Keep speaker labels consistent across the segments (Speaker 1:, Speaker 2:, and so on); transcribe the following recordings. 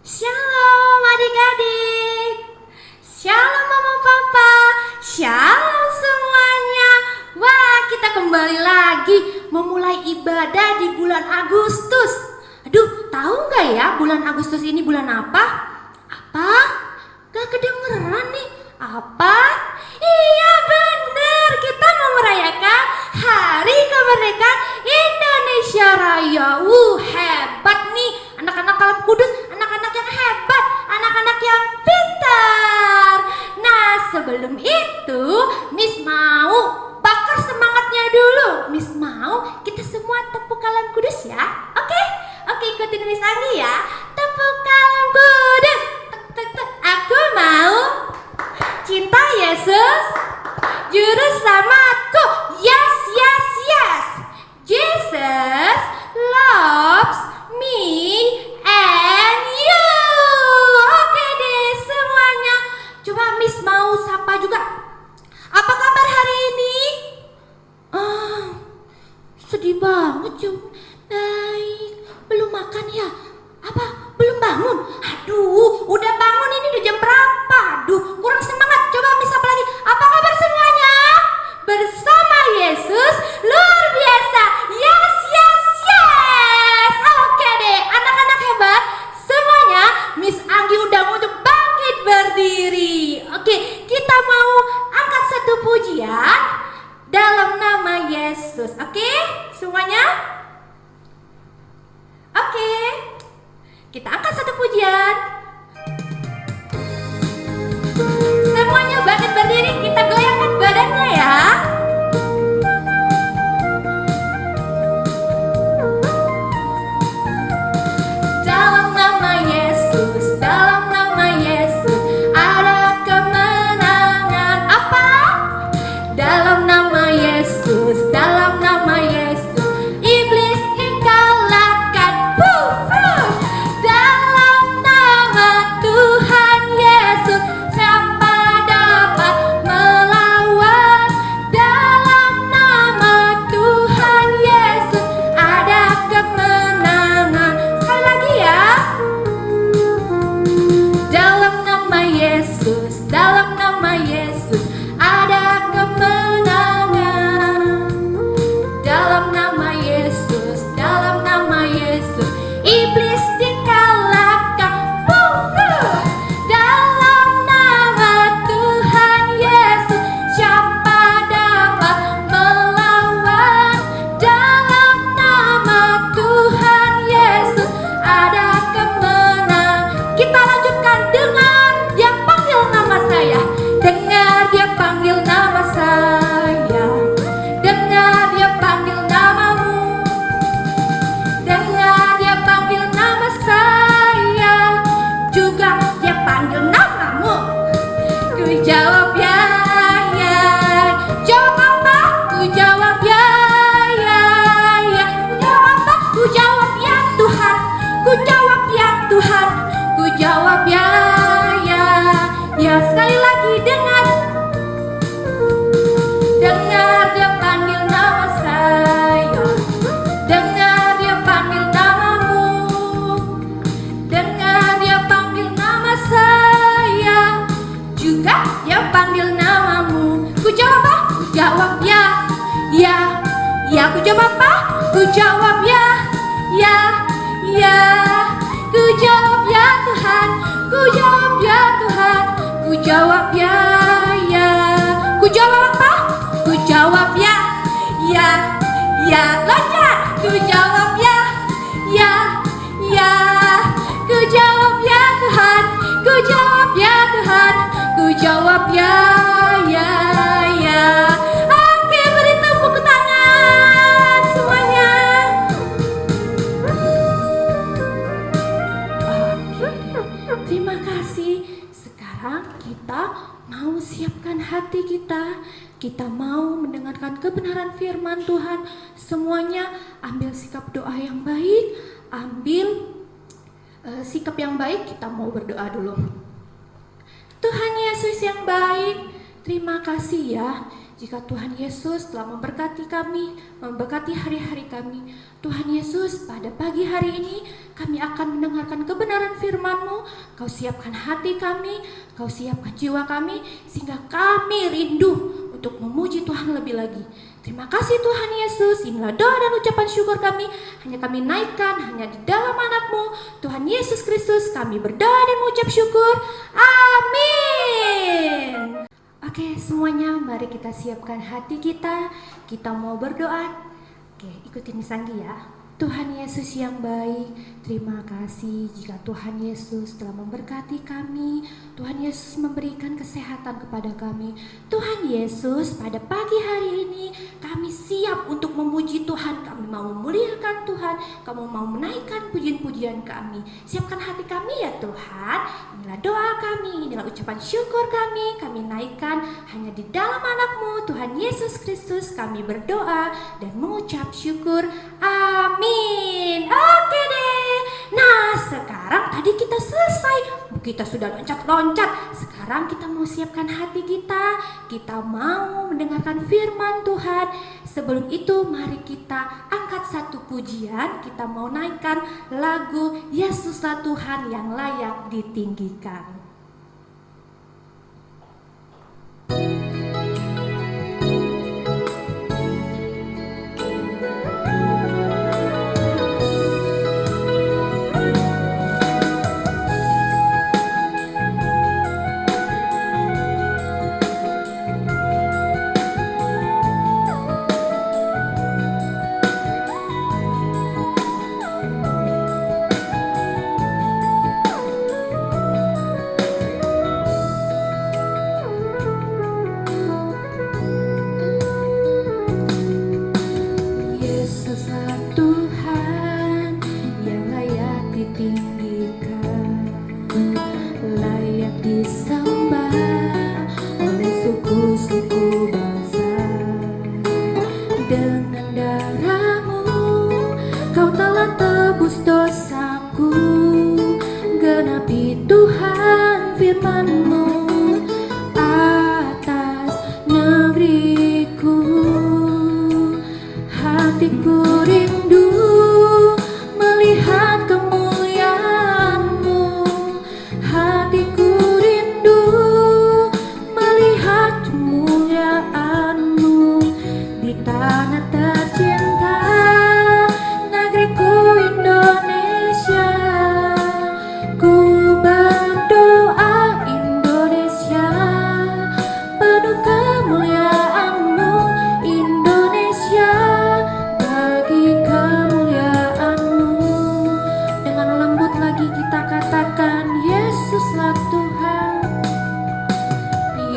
Speaker 1: Shalom adik-adik, shalom mama papa, shalom semuanya. Wah, kita kembali lagi memulai ibadah di bulan Agustus. Aduh, tahu gak ya bulan Agustus ini bulan apa? Apa? Gak kedengeran nih. Apa? Iya bener, kita mau merayakan Hari Kemerdekaan Indonesia Raya. Hebat nih anak-anak Kalam Kudus, anak-anak yang hebat, anak-anak yang pintar. Nah, sebelum itu Miss mau bakar semangatnya dulu. Miss mau kita semua tepuk Kalam Kudus ya. Oke, ikutin Miss Anggi ya. Tepuk Kalam Kudus. Tek, tek, tek. Aku mau cinta Yesus, juru selamatku. Yes, yes, yes. Jesus loves me and you. Oke deh semuanya. Coba Miss mau sapa juga. Apa kabar hari ini? Sedih banget Jum. Baik. Belum makan ya? Apa? Belum bangun? Aduh, udah bangun ini udah jam berapa? Aduh, kurang semangat. Coba Miss apa lagi? Apa kabar semuanya? Bersama Yesus luar biasa. Yes, yes, yes. Oke deh, anak-anak hebat semuanya. Miss Anggi udah untuk bangkit berdiri. Oke, kita mau angkat satu pujian dalam nama Yesus. Oke, semuanya? Oke, kita angkat satu pujian. Semuanya bangkit berdiri, kita goyangkan badannya ya. Dalam nama Yesus, dalam nama Yesus ada kemenangan. Apa? Dalam nama Yesus, dalam nama Yesus iblis dikalahkan. Dalam nama Tuhan Yesus siapa dapat melawan? Dalam nama Tuhan Yesus ada kemenangan. Sekali lagi ya. Dalam nama Yesus, dalam nama Yesus ada kemenangan. Dalam nama Yesus, dalam nama Yesus iblis dikalahkan. Dalam nama Tuhan Yesus siapa dapat melawan? Dalam nama Tuhan Yesus ada kemenangan. Kita lanjutkan, dengar dia panggil nama saya. Dengar dia panggil nama saya. Dengar dia panggil namamu. Dengar dia panggil nama saya. Juga dia panggil namamu. Ku jawab ya, ya. Jawab apa? Ku jawab ya, ya, ya. Ku jawab apa? Ku jawab ya Tuhan. Ku jawab ya Tuhan. Ku jawab ya, ya, ya. Sekali lagi dengar. Dengar dia panggil nama saya. Dengar dia panggil namamu. Dengar dia panggil nama terima kasih. Sekarang kita mau siapkan hati kita. Kita mau mendengarkan kebenaran firman Tuhan. Semuanya ambil sikap doa yang baik. Ambil sikap yang baik. Kita mau berdoa dulu. Tuhan Yesus yang baik, terima kasih ya. Jika Tuhan Yesus telah memberkati kami, memberkati hari-hari kami. Tuhan Yesus, pada pagi hari ini kami akan mendengarkan kebenaran firman-Mu. Kau siapkan hati kami, Kau siapkan jiwa kami, sehingga kami rindu untuk memuji Tuhan lebih lagi. Terima kasih Tuhan Yesus. Inilah doa dan ucapan syukur kami. Hanya kami naikkan, hanya di dalam anak-Mu, Tuhan Yesus Kristus, kami berdoa dan mengucap syukur. Amin. Oke, semuanya mari kita siapkan hati kita. Kita mau berdoa. Oke, ikutin Sanggi ya. Tuhan Yesus yang baik, terima kasih jika Tuhan Yesus telah memberkati kami. Tuhan Yesus memberikan kesehatan kepada kami. Tuhan Yesus, pada pagi hari ini kami siap untuk memuji Tuhan. Kami mau memuliakan Tuhan. Kami mau menaikkan pujian-pujian kami. Siapkan hati kami ya Tuhan. Inilah doa kami, inilah ucapan syukur kami. Kami naikkan hanya di dalam anak-Mu, Tuhan Yesus Kristus. Kami berdoa dan mengucap syukur. Amin. Oke deh. Nah, sekarang tadi kita selesai. Kita sudah loncat-loncat. Sekarang kita mau siapkan hati kita. Kita mau mendengarkan firman Tuhan. Sebelum itu mari kita angkat satu pujian. Kita mau naikkan lagu Yesuslah Tuhan yang layak ditinggikan.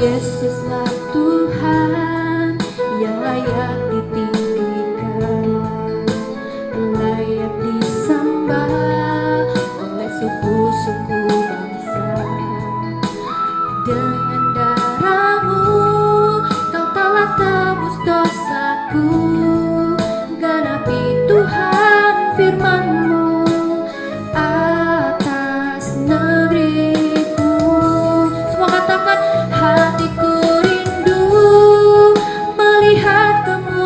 Speaker 2: Yesuslah Tuhan yang layak ditinggikan, layak disembah oleh suku-suku bangsa. Dengan darah-Mu Kau telah tebus dosaku, genapi Tuhan firman-Mu atas negeriku. Semua katakan, hatiku rindu melihat Kamu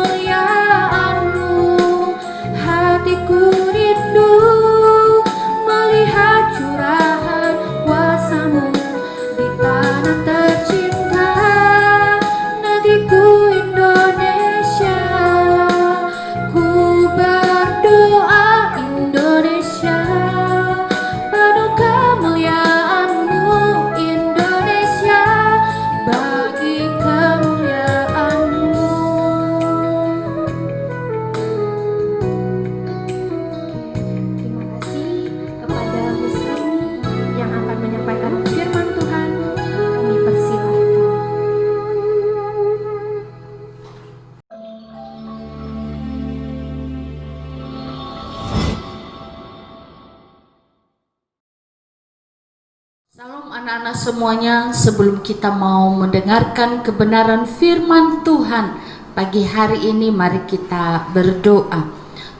Speaker 3: Salam anak-anak semuanya, sebelum kita mau mendengarkan kebenaran firman Tuhan pagi hari ini, mari kita berdoa.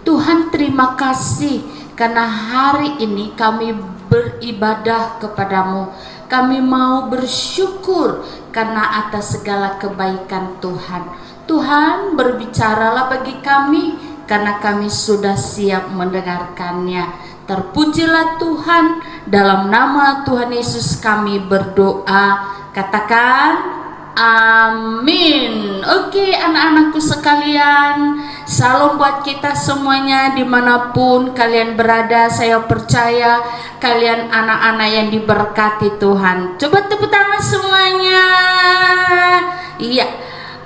Speaker 3: Tuhan, terima kasih karena hari ini kami beribadah kepadamu. Kami mau bersyukur karena atas segala kebaikan Tuhan. Tuhan, berbicaralah bagi kami karena kami sudah siap mendengarkannya. Terpujilah Tuhan, dalam nama Tuhan Yesus kami berdoa. Katakan amin. Oke, anak-anakku sekalian, salam buat kita semuanya dimanapun kalian berada. Saya percaya kalian anak-anak yang diberkati Tuhan. Coba tepuk tangan semuanya. Iya,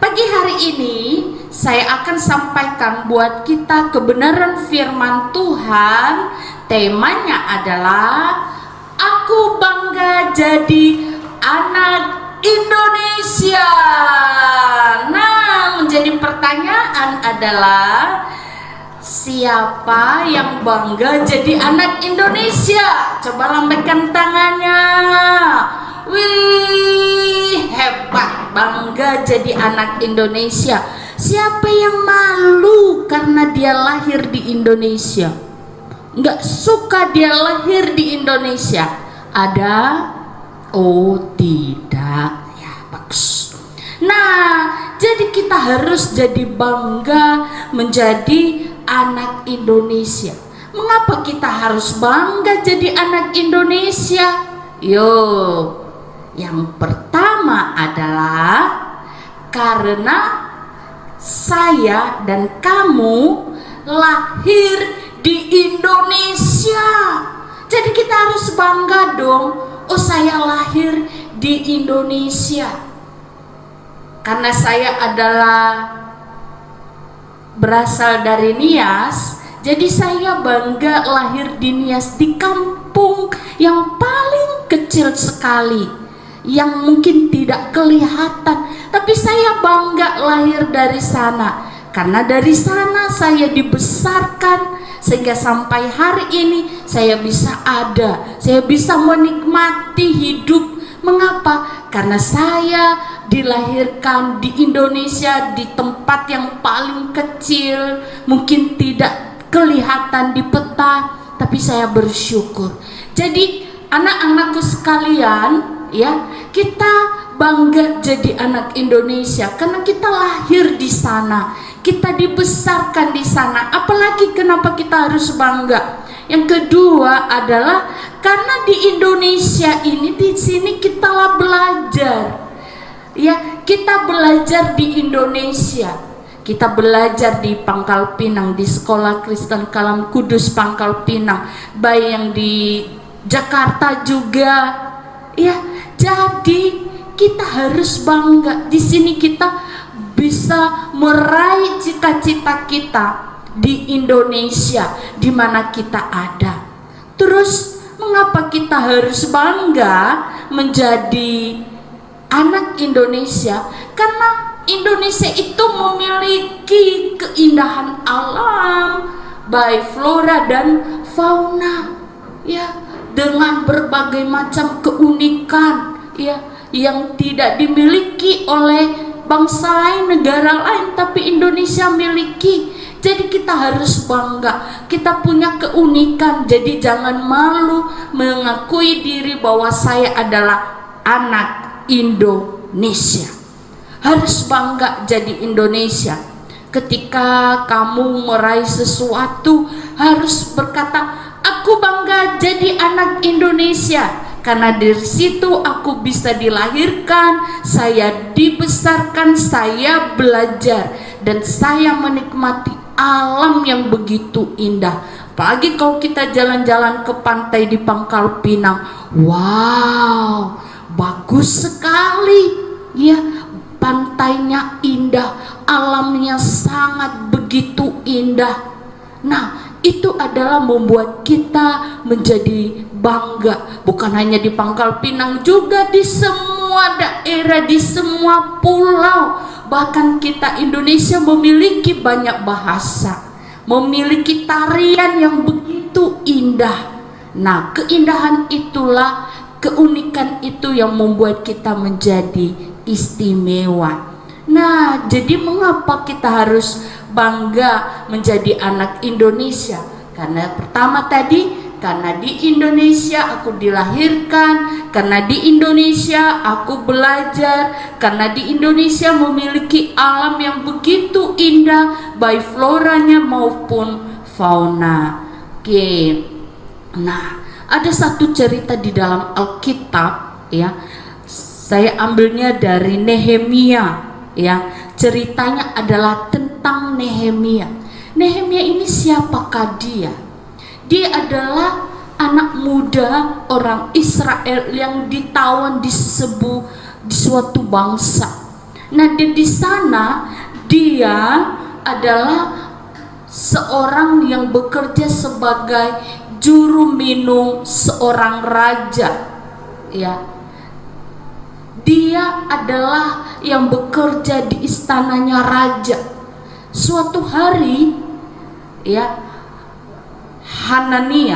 Speaker 3: pagi hari ini saya akan sampaikan buat kita kebenaran firman Tuhan. Temanya adalah aku bangga jadi anak Indonesia. Nah, menjadi pertanyaan adalah siapa yang bangga jadi anak Indonesia? Coba lambaikan tangannya. Wih, hebat, bangga jadi anak Indonesia. Siapa yang malu karena dia lahir di Indonesia? Nggak suka dia lahir di Indonesia? Ada? Oh, tidak. Ya, bagus. Nah, jadi kita harus jadi bangga menjadi anak Indonesia. Mengapa kita harus bangga jadi anak Indonesia? Yo, yang pertama adalah karena saya dan kamu lahir di Indonesia. Jadi kita harus bangga dong. Oh, saya lahir di Indonesia. Karena saya adalah berasal dari Nias, jadi saya bangga lahir di Nias, di kampung yang paling kecil sekali, yang mungkin tidak kelihatan, tapi saya bangga lahir dari sana. Karena dari sana saya dibesarkan, sehingga sampai hari ini saya bisa ada, saya bisa menikmati hidup. Mengapa? Karena saya dilahirkan di Indonesia, di tempat yang paling kecil, mungkin tidak kelihatan di peta, tapi saya bersyukur. Jadi anak-anakku sekalian, ya, kita bangga jadi anak Indonesia karena kita lahir di sana, kita dibesarkan di sana. Apalagi kenapa kita harus bangga? Yang kedua adalah karena di Indonesia ini, di sini kita belajar. Ya, kita belajar di Indonesia. Kita belajar di Pangkal Pinang, di Sekolah Kristen Kalam Kudus Pangkal Pinang, baik yang di Jakarta juga. Ya, jadi kita harus bangga. Di sini kita bisa meraih cita-cita kita di Indonesia, di mana kita ada. Terus mengapa kita harus bangga menjadi anak Indonesia? Karena Indonesia itu memiliki keindahan alam, baik flora dan fauna, ya, dengan berbagai macam keunikan, ya, yang tidak dimiliki oleh bangsa lain, negara lain, tapi Indonesia miliki. Jadi kita harus bangga, kita punya keunikan. Jadi jangan malu mengakui diri bahwa saya adalah anak Indonesia. Harus bangga jadi Indonesia. Ketika kamu meraih sesuatu, harus berkata, aku bangga jadi anak Indonesia. Karena dari situ aku bisa dilahirkan, saya dibesarkan, saya belajar, dan saya menikmati alam yang begitu indah. Apalagi kalau kita jalan-jalan ke pantai di Pangkal Pinang, wow, bagus sekali, ya, pantainya indah, alamnya sangat begitu indah. Nah, itu adalah membuat kita menjadi bangga, bukan hanya di Pangkal Pinang, juga di semua daerah, di semua pulau. Bahkan kita Indonesia memiliki banyak bahasa, memiliki tarian yang begitu indah. Nah, keindahan itulah keunikan itu yang membuat kita menjadi istimewa. Nah, jadi mengapa kita harus bangga menjadi anak Indonesia? Karena pertama tadi, karena di Indonesia aku dilahirkan, karena di Indonesia aku belajar, karena di Indonesia memiliki alam yang begitu indah, baik floranya maupun fauna. Oke. Nah, ada satu cerita di dalam Alkitab, ya. Saya ambilnya dari Nehemia, ya. Ceritanya adalah tentang Nehemia. Nehemia ini siapakah dia? Dia adalah anak muda orang Israel yang ditawan di suatu bangsa. Nah, di sana dia adalah seorang yang bekerja sebagai juru minum seorang raja, ya. Dia adalah yang bekerja di istananya raja. Suatu hari, ya, Hanani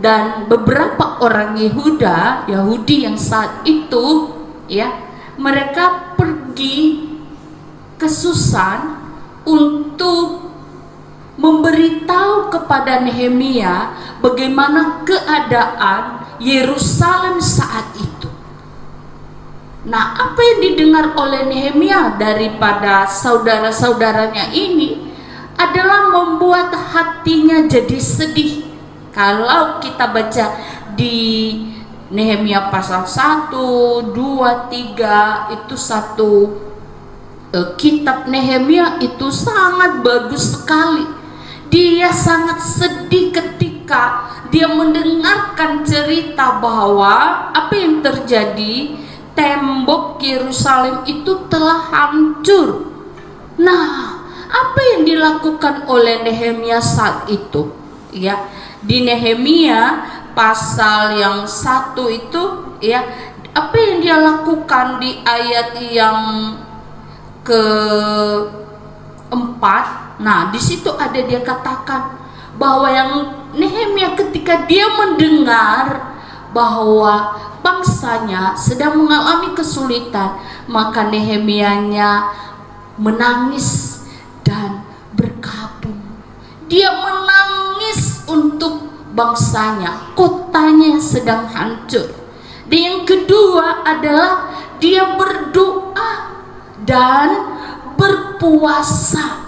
Speaker 3: dan beberapa orang Yahudi yang saat itu, ya, mereka pergi ke Susan untuk memberitahu kepada Nehemia bagaimana keadaan Yerusalem saat itu. Nah, apa yang didengar oleh Nehemia daripada saudara-saudaranya ini adalah membuat hatinya jadi sedih. Kalau kita baca di Nehemia pasal 1, 2, 3, itu satu kitab Nehemia itu sangat bagus sekali. Dia sangat sedih ketika dia mendengarkan cerita bahwa apa yang terjadi, tembok Yerusalem itu telah hancur. Nah, apa yang dilakukan oleh Nehemia saat itu? Ya, di Nehemia pasal yang 1 itu, ya, apa yang dia lakukan di ayat yang keempat. Nah, di situ ada dia katakan bahwa yang Nehemia ketika dia mendengar bahwa bangsanya sedang mengalami kesulitan, maka Nehemianya menangis dan berkabung. Dia menangis untuk bangsanya, kotanya sedang hancur. Dan yang kedua adalah dia berdoa dan berpuasa.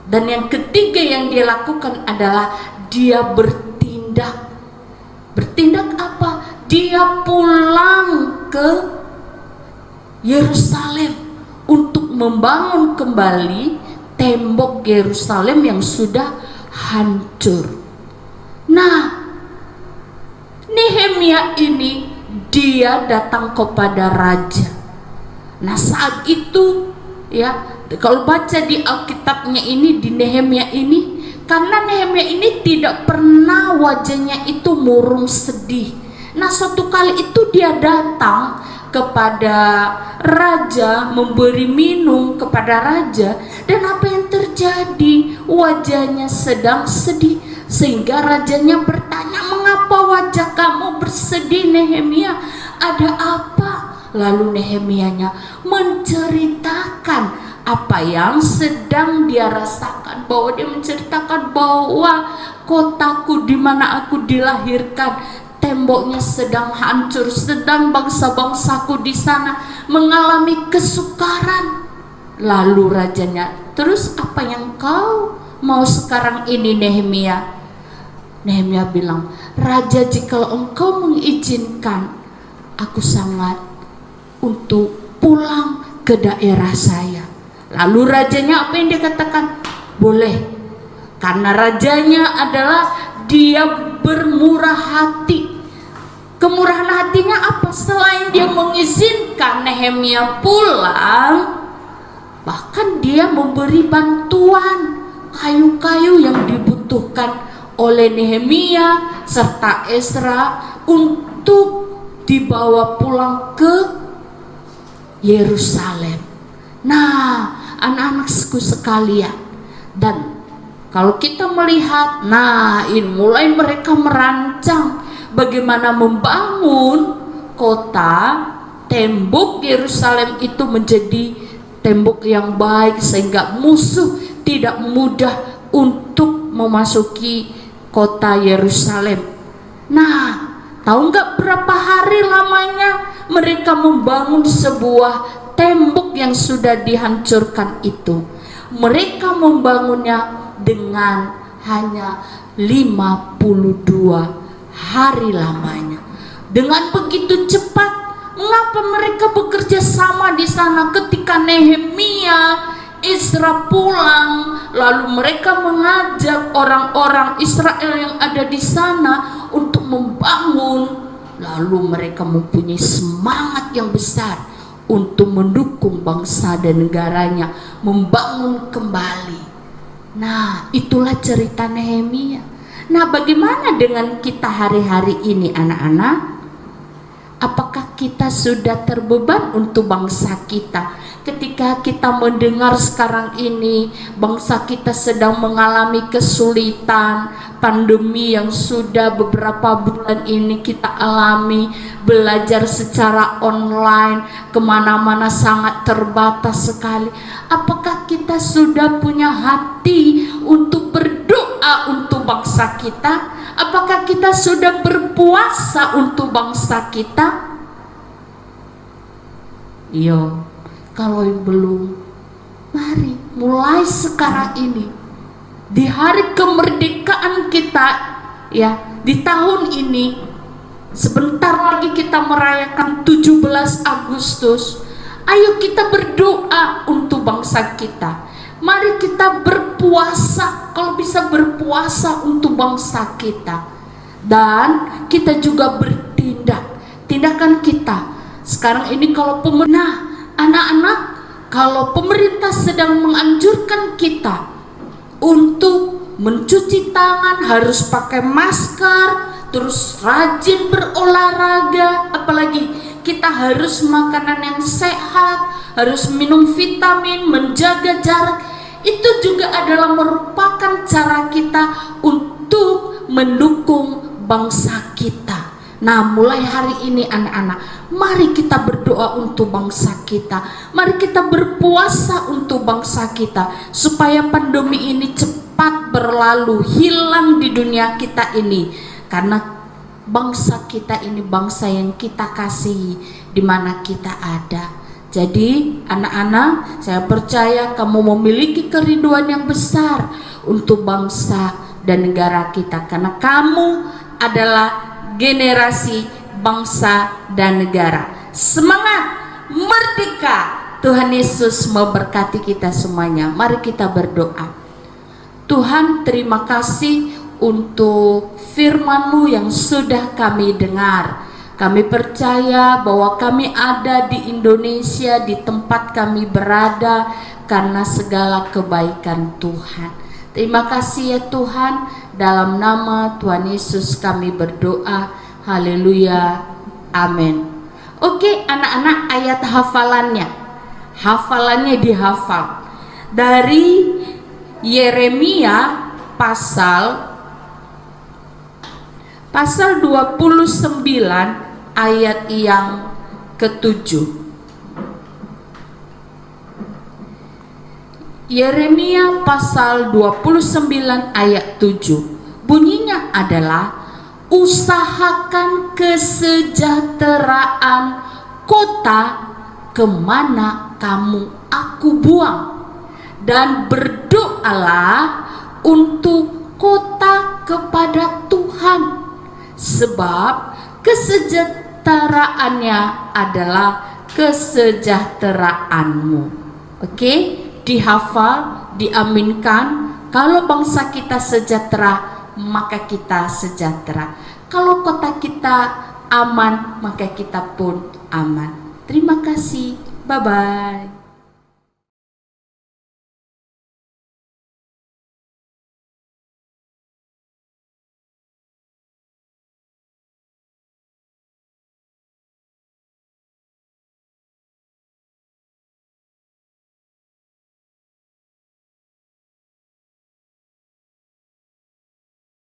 Speaker 3: Dan yang ketiga yang dia lakukan adalah dia bertindak. Bertindak apa? Dia pulang ke Yerusalem untuk membangun kembali tembok Yerusalem yang sudah hancur. Nah, Nehemia ini dia datang kepada raja. Nah, saat itu, ya, kalau baca di Alkitabnya ini, di Nehemia ini, karena Nehemia ini tidak pernah wajahnya itu murung sedih. Nah, suatu kali itu dia datang kepada raja, memberi minum kepada raja, dan apa yang terjadi? Wajahnya sedang sedih, sehingga rajanya bertanya, "Mengapa wajah kamu bersedih, Nehemia? Ada apa?" Lalu Nehemianya menceritakan apa yang sedang dia rasakan, bahwa dia menceritakan bahwa kotaku di mana aku dilahirkan, temboknya sedang hancur, sedang bangsa-bangsaku di sana mengalami kesukaran. Lalu rajanya, "Terus apa yang kau mau sekarang ini, Nehemia?" Nehemia bilang, "Raja, jika engkau mengizinkan, aku sangat untuk pulang ke daerah saya." Lalu rajanya apa yang dia katakan? Boleh. Karena rajanya adalah dia bermurah hati. Kemurahan hatinya apa? Selain dia mengizinkan Nehemia pulang, bahkan dia memberi bantuan kayu-kayu yang dibutuhkan oleh Nehemia serta Ezra untuk dibawa pulang ke Yerusalem. Nah, anak-anakku sekalian, dan Kalau kita melihat, nah ini mulai mereka merancang bagaimana membangun kota, tembok Yerusalem itu menjadi tembok yang baik sehingga musuh tidak mudah untuk memasuki kota Yerusalem. Nah, tahu nggak berapa hari lamanya mereka membangun sebuah tembok yang sudah dihancurkan itu? Mereka membangunnya dengan hanya 52 hari lamanya. Dengan begitu cepat, mengapa mereka bekerja sama di sana? Ketika Nehemia, Ezra pulang, lalu mereka mengajak orang-orang Israel yang ada di sana untuk membangun, lalu mereka mempunyai semangat yang besar untuk mendukung bangsa dan negaranya membangun kembali. Nah, itulah cerita Nehemia. Nah, bagaimana dengan kita hari-hari ini, anak-anak? Apakah kita sudah terbeban untuk bangsa kita? Ketika kita mendengar sekarang ini bangsa kita sedang mengalami kesulitan, pandemi yang sudah beberapa bulan ini kita alami, belajar secara online, kemana-mana sangat terbatas sekali. Apakah kita sudah punya hati untuk berdoa untuk bangsa kita? Apakah kita sudah berpuasa untuk bangsa kita? Yo. Kalau yang belum, mari mulai sekarang ini, di hari kemerdekaan kita, ya, di tahun ini, sebentar lagi kita merayakan 17 Agustus. Ayo kita berdoa untuk bangsa kita. Mari kita berpuasa, kalau bisa berpuasa untuk bangsa kita. Dan kita juga bertindak. Tindakan kita sekarang ini kalau pemerintah, anak-anak, kalau pemerintah sedang menganjurkan kita untuk mencuci tangan, harus pakai masker, terus rajin berolahraga, apalagi kita harus makanan yang sehat, harus minum vitamin, menjaga jarak, itu juga adalah merupakan cara kita untuk mendukung bangsa kita. Nah, mulai hari ini anak-anak, mari kita berdoa untuk bangsa kita. Mari kita berpuasa untuk bangsa kita supaya pandemi ini cepat berlalu, hilang di dunia kita ini. Karena bangsa kita ini bangsa yang kita kasihi di mana kita ada. Jadi anak-anak, saya percaya kamu memiliki kerinduan yang besar untuk bangsa dan negara kita, karena kamu adalah generasi bangsa dan negara. Semangat merdeka! Tuhan Yesus memberkati kita semuanya. Mari kita berdoa. Tuhan, terima kasih untuk firman-Mu yang sudah kami dengar. Kami percaya bahwa kami ada di Indonesia, di tempat kami berada, karena segala kebaikan Tuhan. Terima kasih ya Tuhan, dalam nama Tuhan Yesus kami berdoa. Haleluya, amin. Oke anak-anak, ayat hafalannya. Hafalannya dihafal dari Yeremia pasal 29 ayat yang ke-7. Yeremia pasal 29 ayat 7. Bunyinya adalah, usahakan kesejahteraan kota kemana kamu aku buang, dan berdoalah untuk kota kepada Tuhan, sebab kesejahteraannya adalah kesejahteraanmu. Oke? Dihafal, diaminkan. Kalau bangsa kita sejahtera, maka kita sejahtera. Kalau kota kita aman, maka kita pun aman. Terima kasih. Bye-bye.